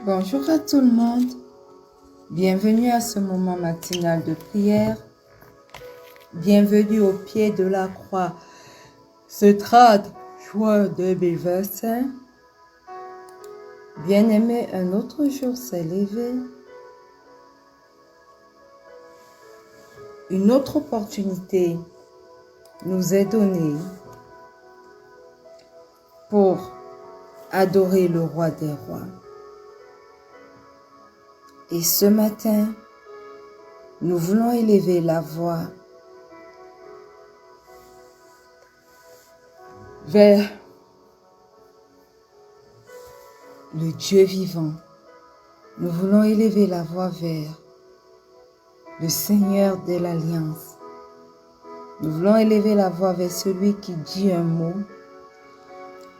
Bonjour à tout le monde, bienvenue à ce moment matinal de prière, bienvenue au pied de la croix, ce 30 juin 2025. Bien-aimé, un autre jour s'est levé, une autre opportunité nous est donnée pour adorer le roi des rois. Et ce matin, nous voulons élever la voix vers le Dieu vivant. Nous voulons élever la voix vers le Seigneur de l'Alliance. Nous voulons élever la voix vers celui qui dit un mot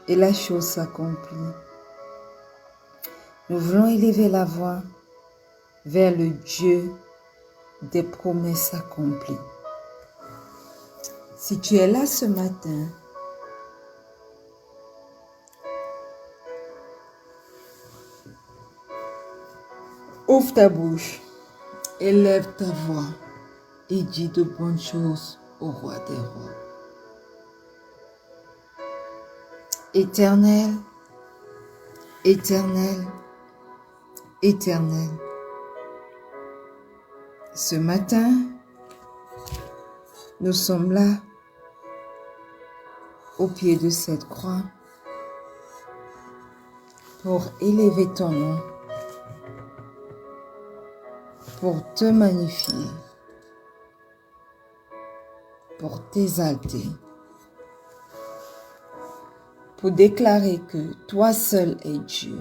et la chose s'accomplit. Nous voulons élever la voix vers le Dieu des promesses accomplies. Si tu es là ce matin, ouvre ta bouche, élève ta voix et dis de bonnes choses au roi des rois. Éternel, éternel, éternel. Ce matin, nous sommes là, au pied de cette croix, pour élever ton nom, pour te magnifier, pour t'exalter, pour déclarer que toi seul es Dieu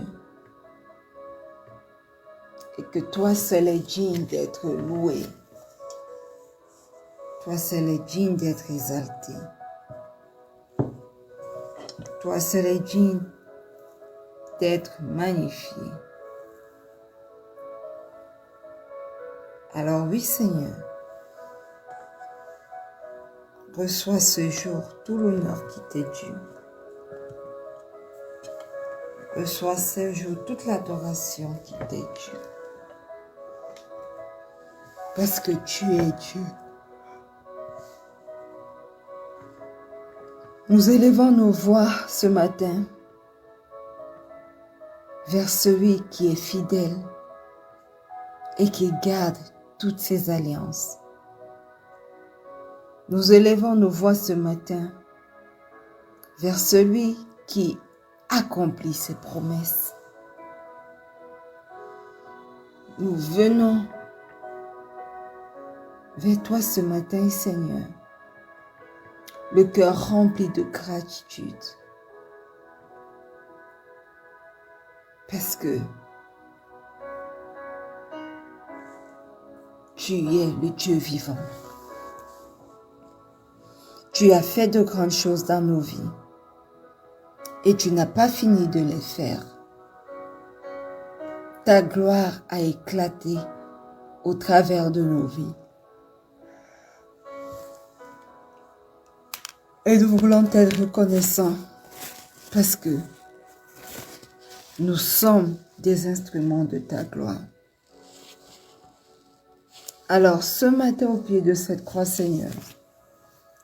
et que toi seul es digne d'être loué, toi seul es digne d'être exalté, toi seul es digne d'être magnifié. Alors oui Seigneur, reçois ce jour tout l'honneur qui t'est dû. Reçois ce jour toute l'adoration qui t'est due. Parce que tu es Dieu. Nous élevons nos voix ce matin vers celui qui est fidèle et qui garde toutes ses alliances. Nous élevons nos voix ce matin vers celui qui accomplit ses promesses. Nous venons vers toi ce matin, Seigneur, le cœur rempli de gratitude. Parce que tu es le Dieu vivant. Tu as fait de grandes choses dans nos vies et tu n'as pas fini de les faire. Ta gloire a éclaté au travers de nos vies. Et nous voulons être reconnaissants parce que nous sommes des instruments de ta gloire. Alors ce matin au pied de cette croix, Seigneur,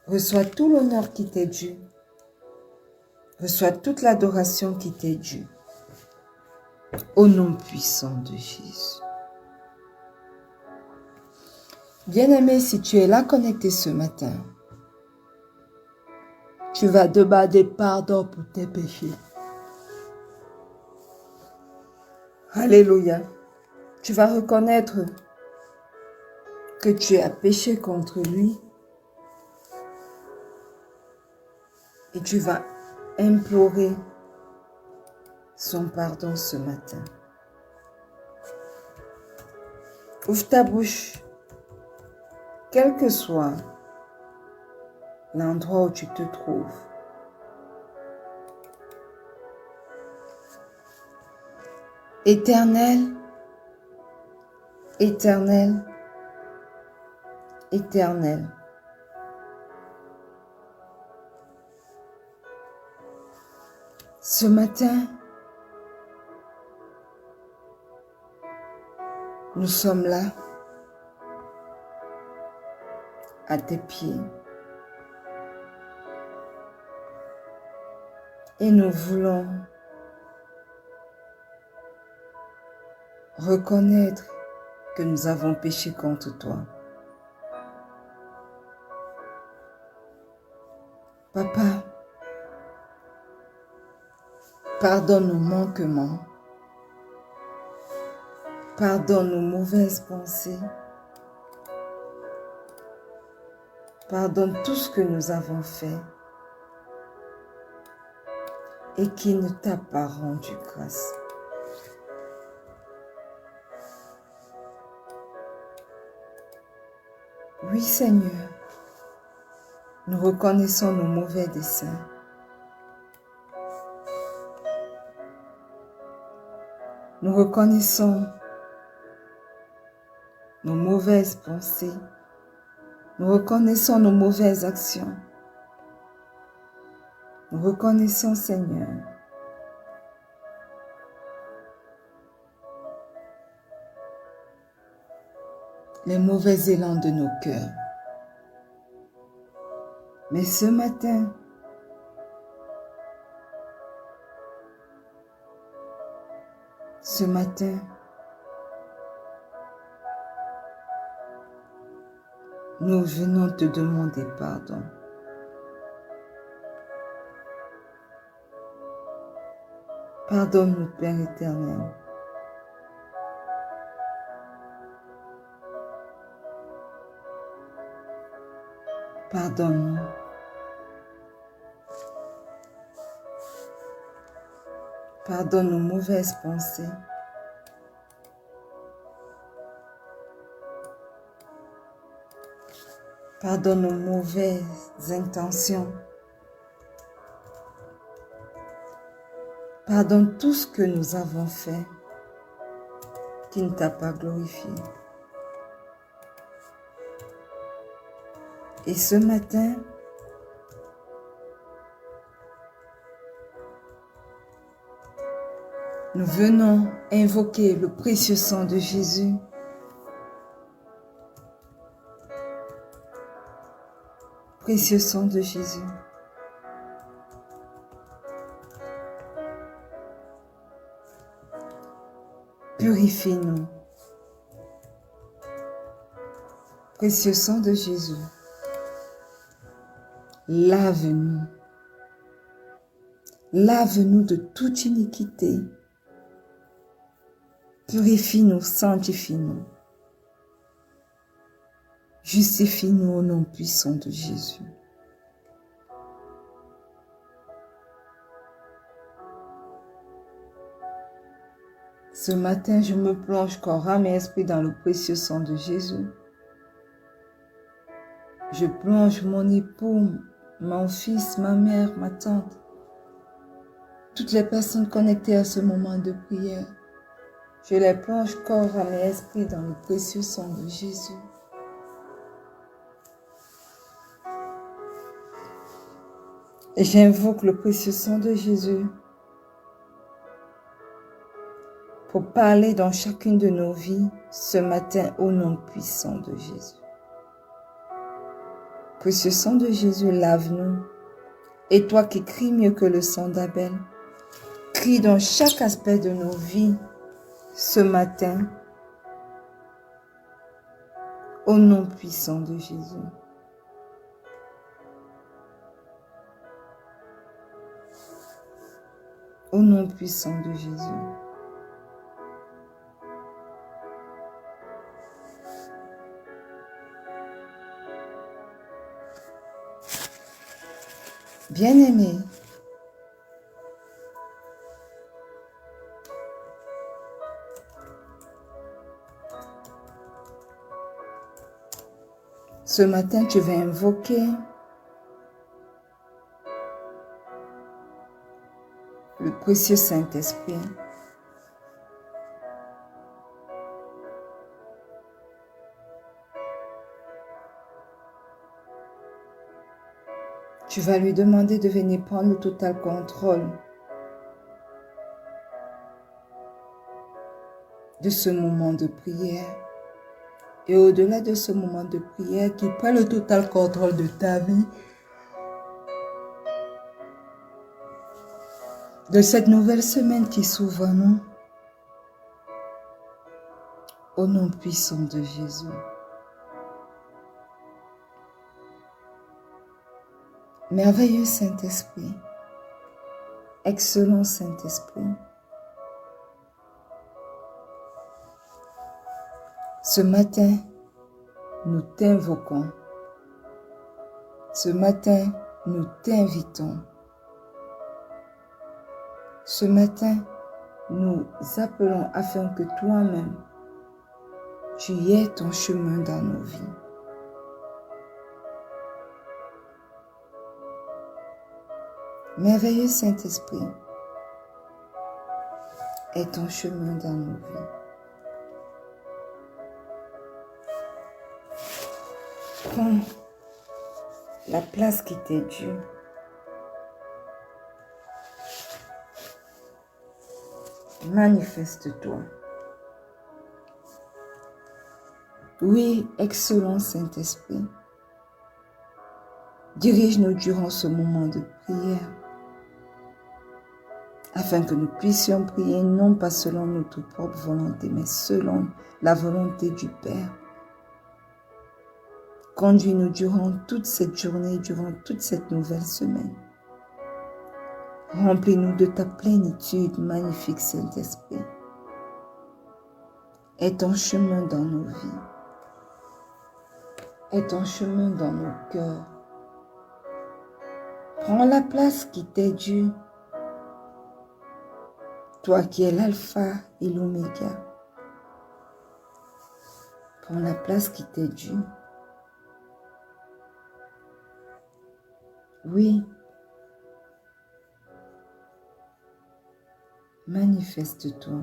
reçois tout l'honneur qui t'est dû. Reçois toute l'adoration qui t'est due. Au nom puissant de Jésus. Bien-aimé, si tu es là connecté ce matin, tu vas demander pardon pour tes péchés. Alléluia. Tu vas reconnaître que tu as péché contre lui et tu vas implorer son pardon ce matin. Ouvre ta bouche, quel que soit l'endroit où tu te trouves. Éternel, éternel, éternel. Ce matin, Nous sommes là, à tes pieds. Et nous voulons reconnaître que nous avons péché contre toi. Papa, pardonne nos manquements, pardonne nos mauvaises pensées, pardonne tout ce que nous avons fait et qui ne t'a pas rendu grâce. Oui, Seigneur, nous reconnaissons nos mauvais desseins. Nous reconnaissons nos mauvaises pensées. Nous reconnaissons nos mauvaises actions. Nous reconnaissons, Seigneur, les mauvais élans de nos cœurs. Mais ce matin, nous venons te demander pardon. Pardonne-nous, Père éternel. Pardonne-nous. Pardonne nos mauvaises pensées. Pardonne nos mauvaises intentions. Pardonne tout ce que nous avons fait qui ne t'a pas glorifié. Et ce matin, nous venons invoquer le précieux sang de Jésus. Précieux sang de Jésus. Purifie-nous. Précieux sang de Jésus. Lave-nous. Lave-nous de toute iniquité. Purifie-nous, sanctifie-nous. Justifie-nous au nom puissant de Jésus. Ce matin, je me plonge corps, âme et esprit dans le précieux sang de Jésus. Je plonge mon époux, mon fils, ma mère, ma tante, toutes les personnes connectées à ce moment de prière. Je les plonge corps, âme et esprit dans le précieux sang de Jésus. Et j'invoque le précieux sang de Jésus pour parler dans chacune de nos vies ce matin au nom puissant de Jésus. Précieux sang de Jésus, lave-nous. Et toi qui cries mieux que le sang d'Abel, crie dans chaque aspect de nos vies ce matin au nom puissant de Jésus. Au nom puissant de Jésus. Bien-aimés, ce matin, tu vas invoquer le précieux Saint-Esprit. Tu vas lui demander de venir prendre le total contrôle de ce moment de prière. Et au-delà de ce moment de prière, qu'il prenne le total contrôle de ta vie, de cette nouvelle semaine qui s'ouvre à nous, au nom puissant de Jésus. Merveilleux Saint-Esprit, excellent Saint-Esprit, ce matin, nous t'invoquons. Ce matin, nous t'invitons. Ce matin, nous appelons afin que toi-même, tu aies ton chemin dans nos vies. Merveilleux Saint-Esprit, aie ton chemin dans nos vies. Prends la place qui t'est due. Manifeste-toi. Oui, excellent Saint-Esprit, dirige-nous durant ce moment de prière, afin que nous puissions prier non pas selon notre propre volonté, mais selon la volonté du Père. Conduis-nous durant toute cette journée, durant toute cette nouvelle semaine. Remplis-nous de ta plénitude, magnifique Saint-Esprit. Aie ton chemin dans nos vies. Aie ton chemin dans nos cœurs. Prends la place qui t'est due. Toi qui es l'alpha et l'oméga. Prends la place qui t'est due. Oui. Manifeste-toi.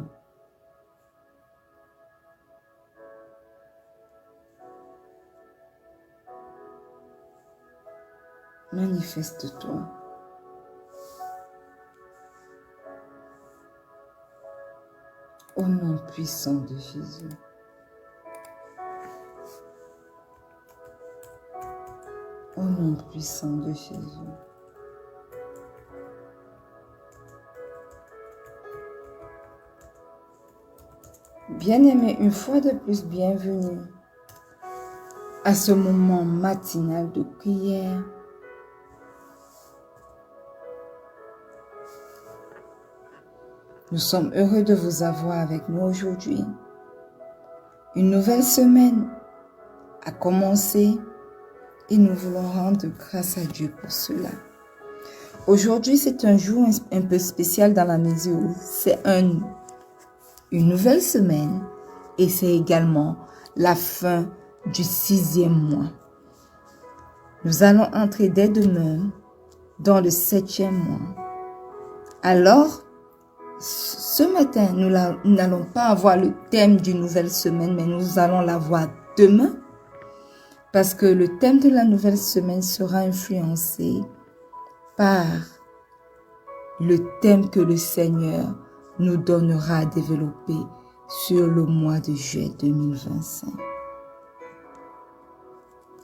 Manifeste-toi. Au nom puissant de Jésus. Au nom puissant de Jésus. Bien-aimés, une fois de plus, bienvenue à ce moment matinal de prière. Nous sommes heureux de vous avoir avec nous aujourd'hui. Une nouvelle semaine a commencé et nous voulons rendre grâce à Dieu pour cela. Aujourd'hui, c'est un jour un peu spécial dans la mesure où c'est une nouvelle semaine et c'est également la fin du 6e mois. Nous allons entrer dès demain dans le 7e mois. Alors, ce matin, nous n'allons pas avoir le thème d'une nouvelle semaine, mais nous allons l'avoir demain parce que le thème de la nouvelle semaine sera influencé par le thème que le Seigneur nous donnera à développer sur le mois de juillet 2025.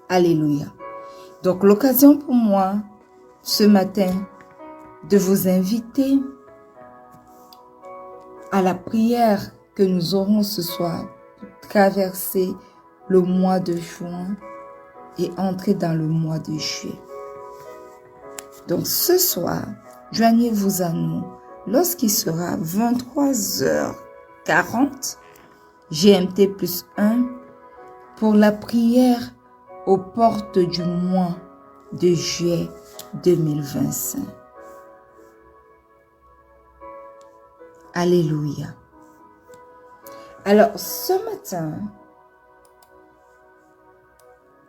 Alléluia. Donc, l'occasion pour moi, ce matin, de vous inviter à la prière que nous aurons ce soir pour traverser le mois de juin et entrer dans le mois de juillet. Donc, ce soir, joignez-vous à nous lorsqu'il sera 23h40 GMT plus 1 pour la prière aux portes du mois de juillet 2025. Alléluia. Alors, ce matin,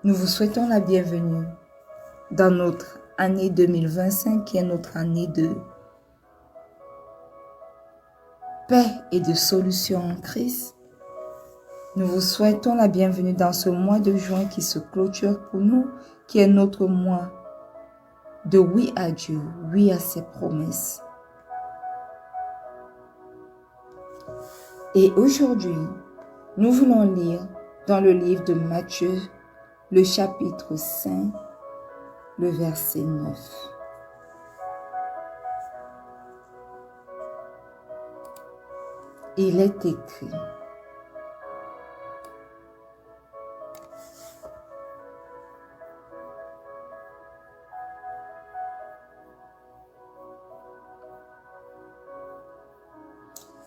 nous vous souhaitons la bienvenue dans notre année 2025 qui est notre année de paix et de solution en Christ. Nous vous souhaitons la bienvenue dans ce mois de juin qui se clôture pour nous, qui est notre mois de oui à Dieu, oui à ses promesses. Et aujourd'hui, nous voulons lire dans le livre de Matthieu, le chapitre 5, le verset 9. Il est écrit: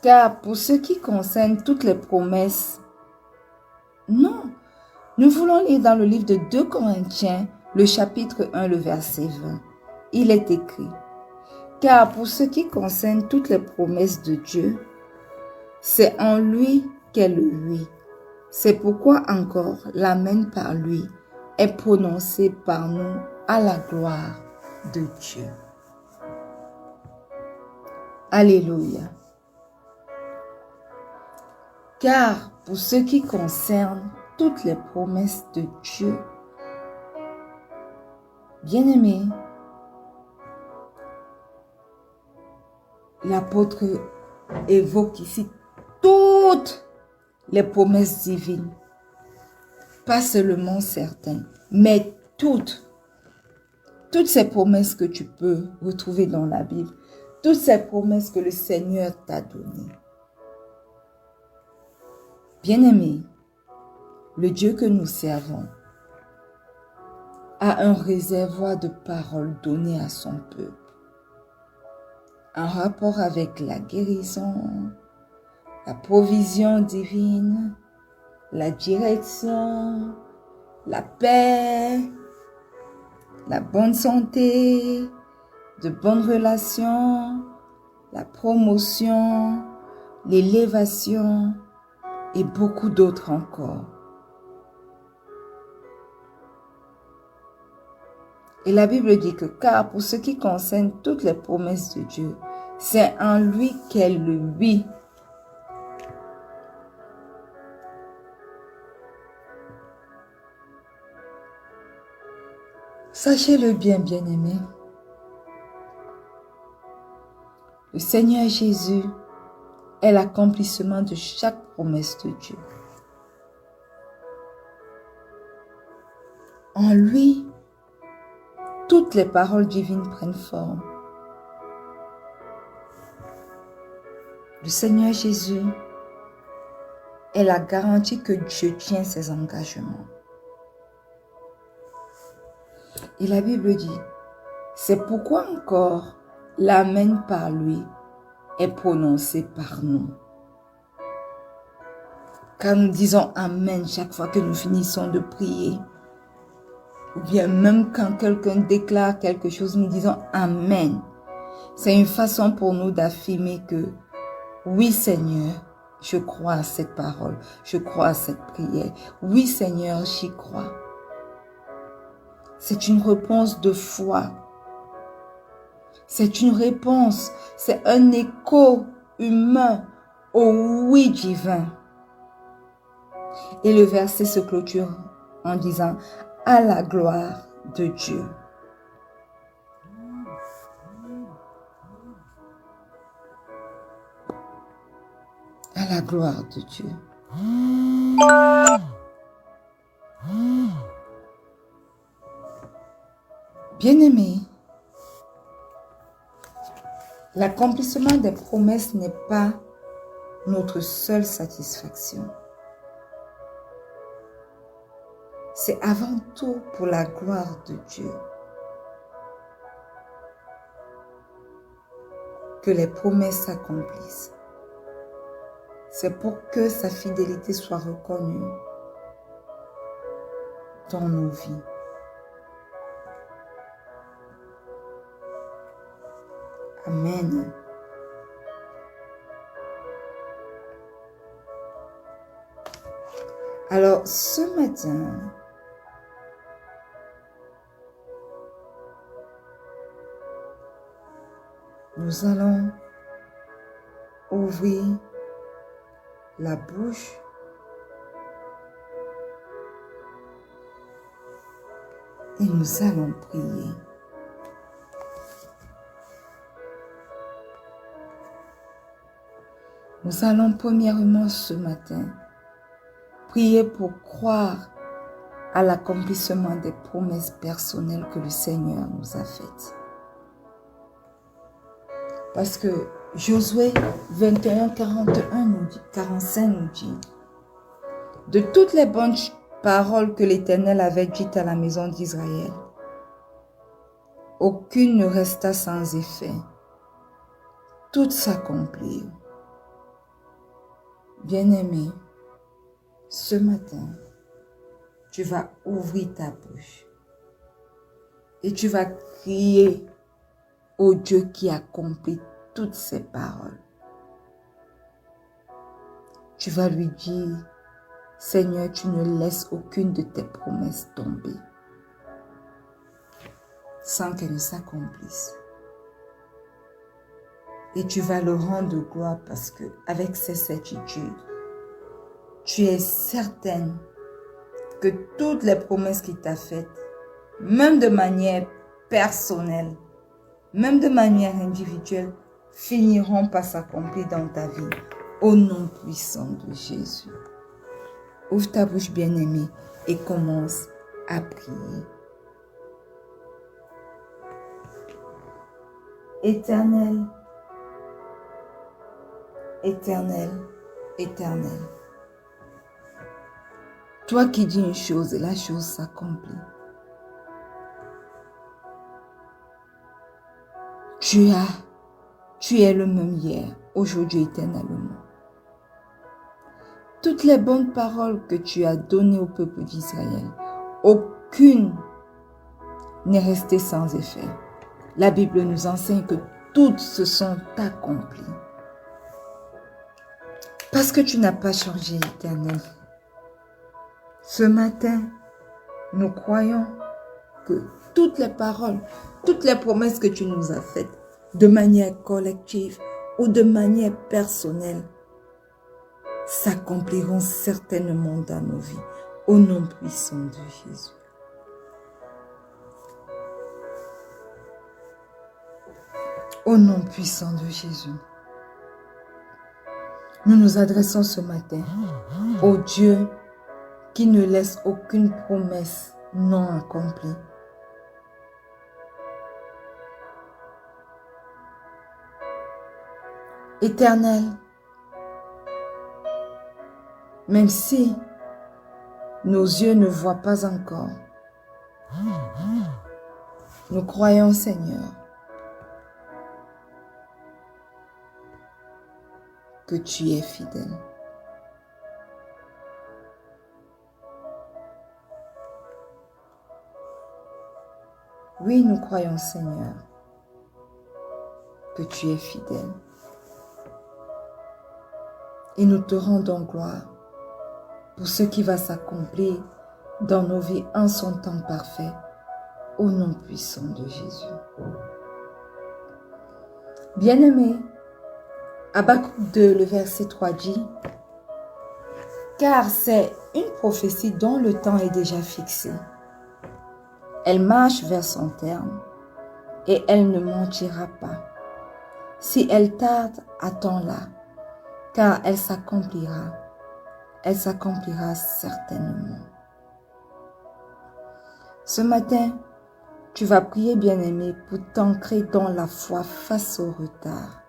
car pour ce qui concerne toutes les promesses, non, nous voulons lire dans le livre de 2 Corinthiens, le chapitre 1, le verset 20. Il est écrit: car pour ce qui concerne toutes les promesses de Dieu, c'est en lui qu'est le oui. C'est pourquoi encore l'amen par lui est prononcé par nous à la gloire de Dieu. Alléluia. Car pour ce qui concerne toutes les promesses de Dieu, bien-aimés, l'apôtre évoque ici toutes les promesses divines. Pas seulement certaines, mais toutes. Toutes ces promesses que tu peux retrouver dans la Bible. Toutes ces promesses que le Seigneur t'a données. Bien-aimés, le Dieu que nous servons a un réservoir de paroles données à son peuple. En rapport avec la guérison, la provision divine, la direction, la paix, la bonne santé, de bonnes relations, la promotion, l'élévation et beaucoup d'autres encore. Et la Bible dit que car pour ce qui concerne toutes les promesses de Dieu, c'est en lui qu'est le oui. Sachez-le bien, bien-aimés. Le Seigneur Jésus est l'accomplissement de chaque promesse de Dieu. En lui, toutes les paroles divines prennent forme. Le Seigneur Jésus est la garantie que Dieu tient ses engagements. Et la Bible dit, c'est pourquoi encore l'amen par lui est prononcé par nous. Quand nous disons amen chaque fois que nous finissons de prier, ou bien même quand quelqu'un déclare quelque chose, nous disons amen. C'est une façon pour nous d'affirmer que oui Seigneur, je crois à cette parole, je crois à cette prière. Oui Seigneur, j'y crois. C'est une réponse de foi. C'est une réponse, c'est un écho humain au oui divin. Et le verset se clôture en disant à la gloire de Dieu. À la gloire de Dieu. Bien-aimés, l'accomplissement des promesses n'est pas notre seule satisfaction. C'est avant tout pour la gloire de Dieu que les promesses s'accomplissent. C'est pour que sa fidélité soit reconnue dans nos vies. Amen. Alors, ce matin, nous allons ouvrir la bouche et nous allons prier. Nous allons premièrement ce matin prier pour croire à l'accomplissement des promesses personnelles que le Seigneur nous a faites. Parce que Josué 21, 45 nous dit, de toutes les bonnes paroles que l'Éternel avait dites à la maison d'Israël, aucune ne resta sans effet. Toutes s'accomplirent. Bien-aimé, ce matin, tu vas ouvrir ta bouche et tu vas crier au Dieu qui accomplit toutes ces paroles. Tu vas lui dire, Seigneur, tu ne laisses aucune de tes promesses tomber sans qu'elles ne s'accomplissent. Et tu vas le rendre gloire parce que avec ces certitudes, tu es certaine que toutes les promesses qu'il t'a faites, même de manière personnelle, même de manière individuelle, finiront par s'accomplir dans ta vie au nom puissant de Jésus. Ouvre ta bouche bien-aimée et commence à prier. Éternel, Éternel, Éternel. Toi qui dis une chose et la chose s'accomplit. Tu es le même hier, aujourd'hui, éternellement. Toutes les bonnes paroles que tu as données au peuple d'Israël, aucune n'est restée sans effet. La Bible nous enseigne que toutes se sont accomplies. Parce que tu n'as pas changé, Éternel. Ce matin, nous croyons que toutes les paroles, toutes les promesses que tu nous as faites, de manière collective ou de manière personnelle, s'accompliront certainement dans nos vies, au nom puissant de Jésus. Au nom puissant de Jésus. Nous nous adressons ce matin au Dieu qui ne laisse aucune promesse non accomplie. Éternel, même si nos yeux ne voient pas encore, nous croyons, Seigneur, que tu es fidèle. Oui, nous croyons, Seigneur, que tu es fidèle. Et nous te rendons gloire pour ce qui va s'accomplir dans nos vies en son temps parfait, au nom puissant de Jésus. Bien-aimés, Habakkuk 2, le verset 3 dit, « Car c'est une prophétie dont le temps est déjà fixé. Elle marche vers son terme et elle ne mentira pas. Si elle tarde, attends-la, car elle s'accomplira certainement. » Ce matin, tu vas prier, bien-aimé, pour t'ancrer dans la foi face au retard.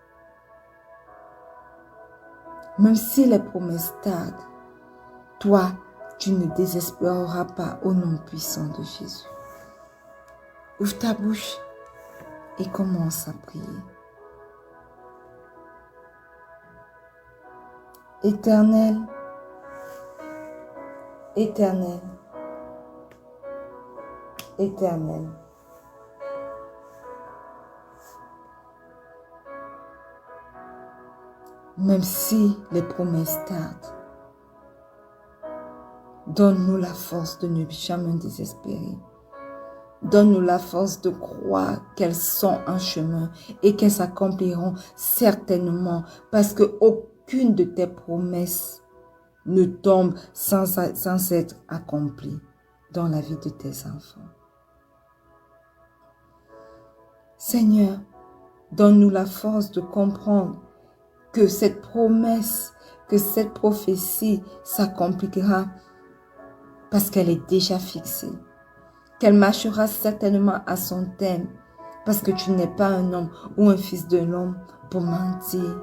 Même si les promesses tardent, toi, tu ne désespéreras pas au nom puissant de Jésus. Ouvre ta bouche et commence à prier. Éternel, Éternel, Éternel. Même si les promesses tardent, donne-nous la force de ne jamais désespérer. Donne-nous la force de croire qu'elles sont en chemin et qu'elles s'accompliront certainement parce qu'aucune de tes promesses ne tombe sans être accomplie dans la vie de tes enfants. Seigneur, donne-nous la force de comprendre que cette promesse, que cette prophétie s'accomplira parce qu'elle est déjà fixée. Qu'elle marchera certainement à son thème parce que tu n'es pas un homme ou un fils de l'homme pour mentir.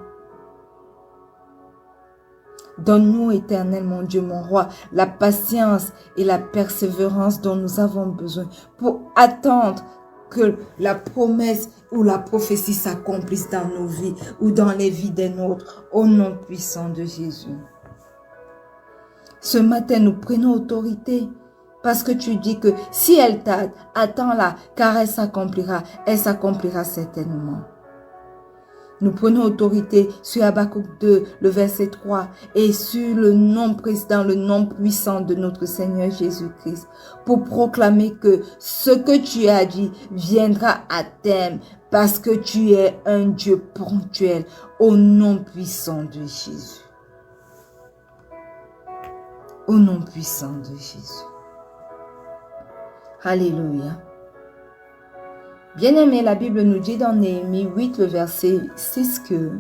Donne-nous, Éternel, mon Dieu, mon roi, la patience et la persévérance dont nous avons besoin pour attendre que la promesse ou la prophétie s'accomplisse dans nos vies ou dans les vies des nôtres, au nom puissant de Jésus. Ce matin, nous prenons autorité parce que tu dis que si elle tarde, attends-la, car elle s'accomplira certainement. Nous prenons autorité sur Habakkuk 2, le verset 3, et sur le nom précédent, le nom puissant de notre Seigneur Jésus-Christ, pour proclamer que ce que tu as dit viendra à terme, parce que tu es un Dieu ponctuel, au nom puissant de Jésus. Au nom puissant de Jésus. Alléluia. Bien-aimé, la Bible nous dit dans Néhémie 8, le verset 6 que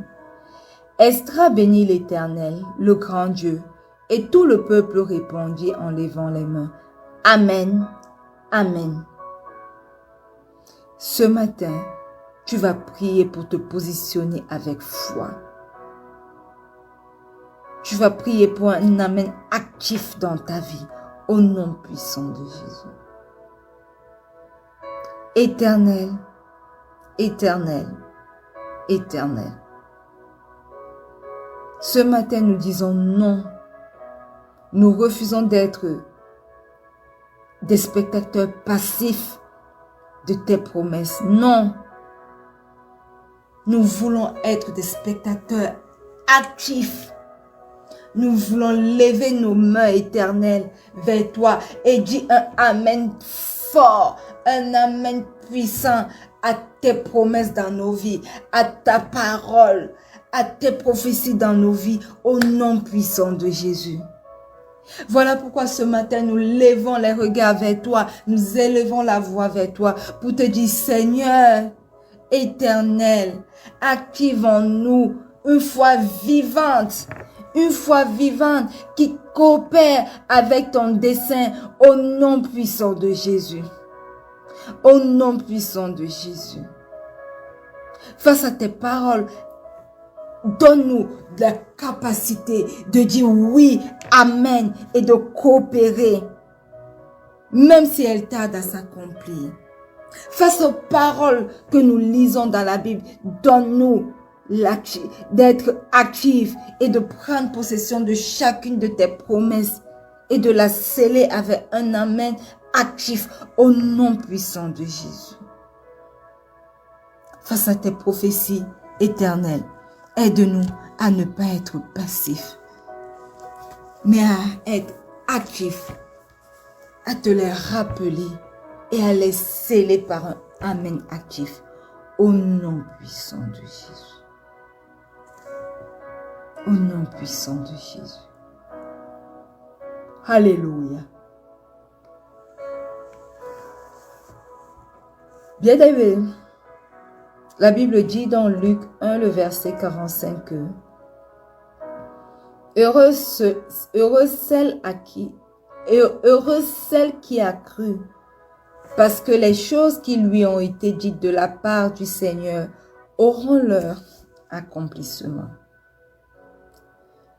Esdras bénit l'Éternel, le grand Dieu, et tout le peuple répondit en levant les mains. Amen, Amen. Ce matin, tu vas prier pour te positionner avec foi. Tu vas prier pour un Amen actif dans ta vie, au nom puissant de Jésus. Éternel, Éternel, Éternel. Ce matin, nous disons non. Nous refusons d'être des spectateurs passifs de tes promesses. Non. Nous voulons être des spectateurs actifs. Nous voulons lever nos mains éternelles vers toi et dire un Amen fort, un Amen puissant à tes promesses dans nos vies, à ta parole, à tes prophéties dans nos vies, au nom puissant de Jésus. Voilà pourquoi ce matin, nous levons les regards vers toi, nous élevons la voix vers toi pour te dire, Seigneur éternel, active en nous une foi vivante qui coopère avec ton dessein au nom puissant de Jésus. Au nom puissant de Jésus. Face à tes paroles, donne-nous la capacité de dire oui, amen, et de coopérer, même si elles tardent à s'accomplir. Face aux paroles que nous lisons dans la Bible, donne-nous d'être actifs et de prendre possession de chacune de tes promesses et de la sceller avec un amen actif au nom puissant de Jésus. Face à tes prophéties éternelles, aide-nous à ne pas être passifs, mais à être actifs, à te les rappeler et à les sceller par un amen actif au nom puissant de Jésus. Au nom puissant de Jésus. Alléluia. Bien-aimé, la Bible dit dans Luc 1, le verset 45 que heureuse celle qui a cru, parce que les choses qui lui ont été dites de la part du Seigneur auront leur accomplissement.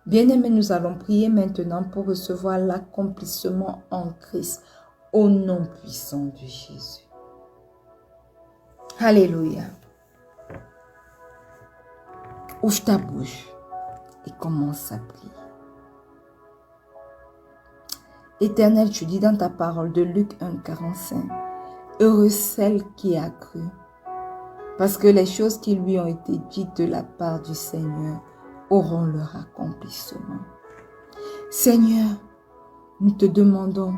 Bien-aimés, nous allons prier maintenant pour recevoir l'accomplissement en Christ au nom puissant de Jésus. Alléluia. Ouvre ta bouche et commence à prier. Éternel, tu dis dans ta parole de Luc 1, 45, heureuse celle qui a cru, parce que les choses qui lui ont été dites de la part du Seigneur auront leur accomplissement. Seigneur, nous te demandons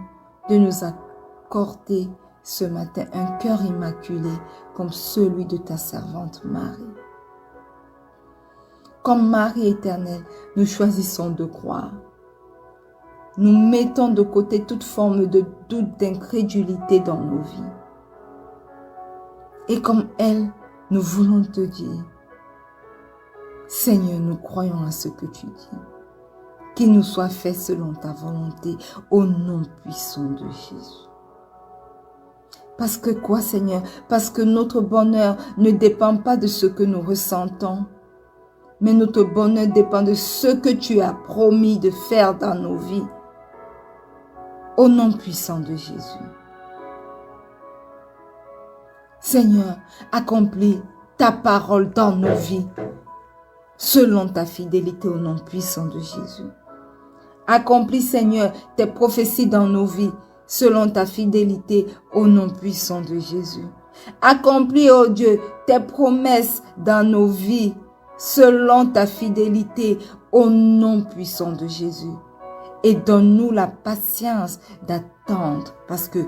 de nous accorder ce matin un cœur immaculé comme celui de ta servante Marie. Comme Marie éternelle, nous choisissons de croire. Nous mettons de côté toute forme de doute, d'incrédulité dans nos vies. Et comme elle, nous voulons te dire Seigneur, nous croyons à ce que tu dis. Qu'il nous soit fait selon ta volonté, au nom puissant de Jésus. Parce que quoi, Seigneur? Parce que notre bonheur ne dépend pas de ce que nous ressentons, mais notre bonheur dépend de ce que tu as promis de faire dans nos vies. Au nom puissant de Jésus. Seigneur, accomplis ta parole dans nos vies, selon ta fidélité au nom puissant de Jésus. Accomplis, Seigneur, tes prophéties dans nos vies, selon ta fidélité au nom puissant de Jésus. Accomplis, oh Dieu, tes promesses dans nos vies, selon ta fidélité au nom puissant de Jésus. Et donne-nous la patience d'attendre, parce que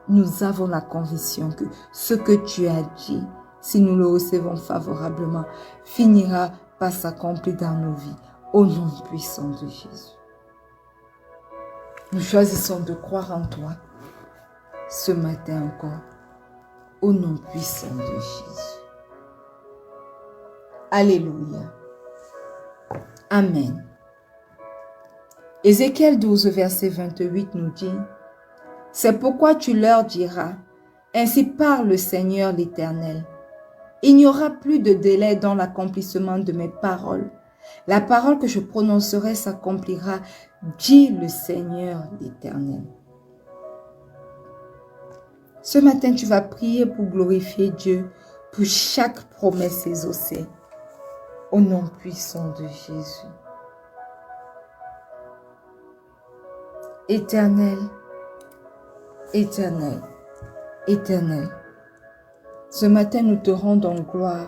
nous avons la conviction que ce que tu as dit, si nous le recevons favorablement, finira par s'accomplir dans nos vies, au nom puissant de Jésus. Nous choisissons de croire en toi, ce matin encore, au nom puissant de Jésus. Alléluia. Amen. Ézéchiel 12, verset 28 nous dit, « C'est pourquoi tu leur diras, ainsi parle le Seigneur l'Éternel. Il n'y aura plus de délai dans l'accomplissement de mes paroles. La parole que je prononcerai s'accomplira, dit le Seigneur l'Éternel. » Ce matin, tu vas prier pour glorifier Dieu pour chaque promesse exaucée, au nom puissant de Jésus. Éternel, Éternel, Éternel, ce matin nous te rendons gloire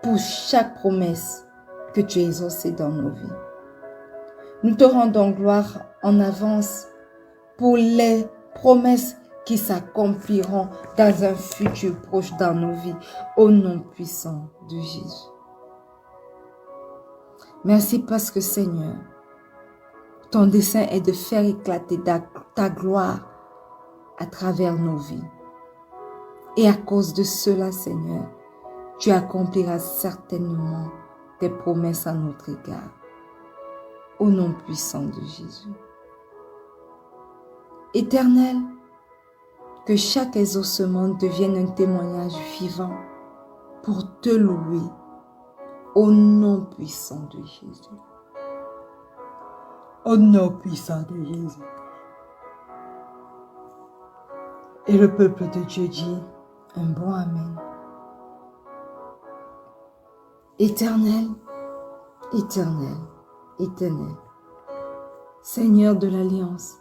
pour chaque promesse que tu as exaucée dans nos vies. Nous te rendons gloire en avance pour les promesses qui s'accompliront dans un futur proche dans nos vies, au nom puissant de Jésus. Merci parce que Seigneur, ton dessein est de faire éclater ta gloire à travers nos vies. Et à cause de cela, Seigneur, tu accompliras certainement tes promesses à notre égard. Au nom puissant de Jésus. Éternel, que chaque exaucement devienne un témoignage vivant pour te louer. Au nom puissant de Jésus. Au nom puissant de Jésus. Et le peuple de Dieu dit un bon Amen. Éternel, Éternel, Éternel, Seigneur de l'Alliance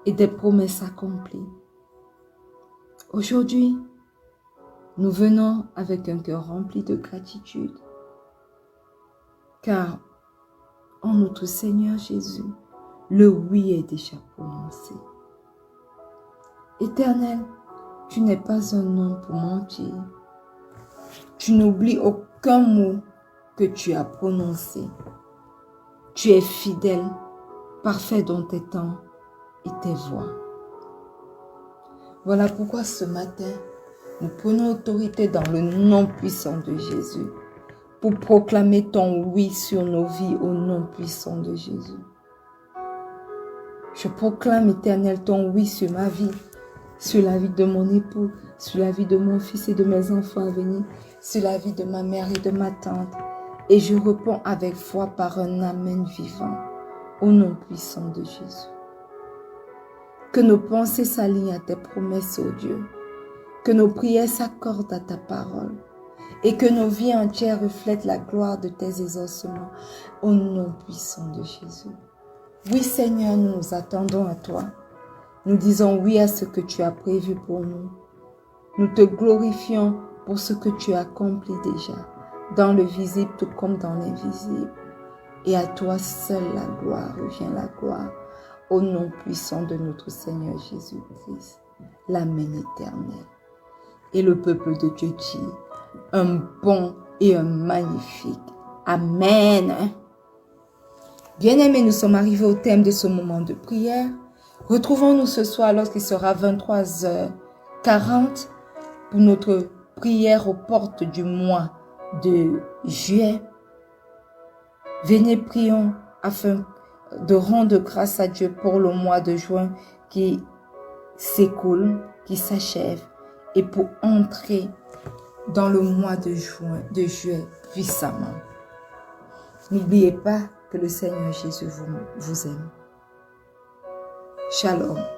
et des promesses accomplies. Aujourd'hui, nous venons avec un cœur rempli de gratitude, car en notre Seigneur Jésus, le oui est déjà prononcé. Éternel, tu n'es pas un homme pour mentir. Tu n'oublies aucun mot que tu as prononcé. Tu es fidèle, parfait dans tes temps et tes voies. Voilà pourquoi ce matin, nous prenons autorité dans le nom puissant de Jésus pour proclamer ton oui sur nos vies au nom puissant de Jésus. Je proclame, Éternel, ton oui sur ma vie, sur la vie de mon époux, sur la vie de mon fils et de mes enfants à venir, sur la vie de ma mère et de ma tante. Et je réponds avec foi par un Amen vivant, au nom puissant de Jésus. Que nos pensées s'alignent à tes promesses, ô Dieu. Que nos prières s'accordent à ta parole. Et que nos vies entières reflètent la gloire de tes exaucements, au nom puissant de Jésus. Oui, Seigneur, nous nous attendons à toi. Nous disons oui à ce que tu as prévu pour nous. Nous te glorifions pour ce que tu as accompli déjà, dans le visible tout comme dans l'invisible. Et à toi seul la gloire, revient la gloire, au nom puissant de notre Seigneur Jésus-Christ, l'Amen éternel. Et le peuple de Dieu dit, un bon et un magnifique Amen. Bien-aimés, nous sommes arrivés au thème de ce moment de prière. Retrouvons-nous ce soir lorsqu'il sera 23h40 pour notre prière aux portes du mois de juillet. Venez, prions afin de rendre grâce à Dieu pour le mois de juin qui s'écoule, qui s'achève, et pour entrer dans le mois de juillet puissamment. N'oubliez pas que le Seigneur Jésus vous aime. Shalom.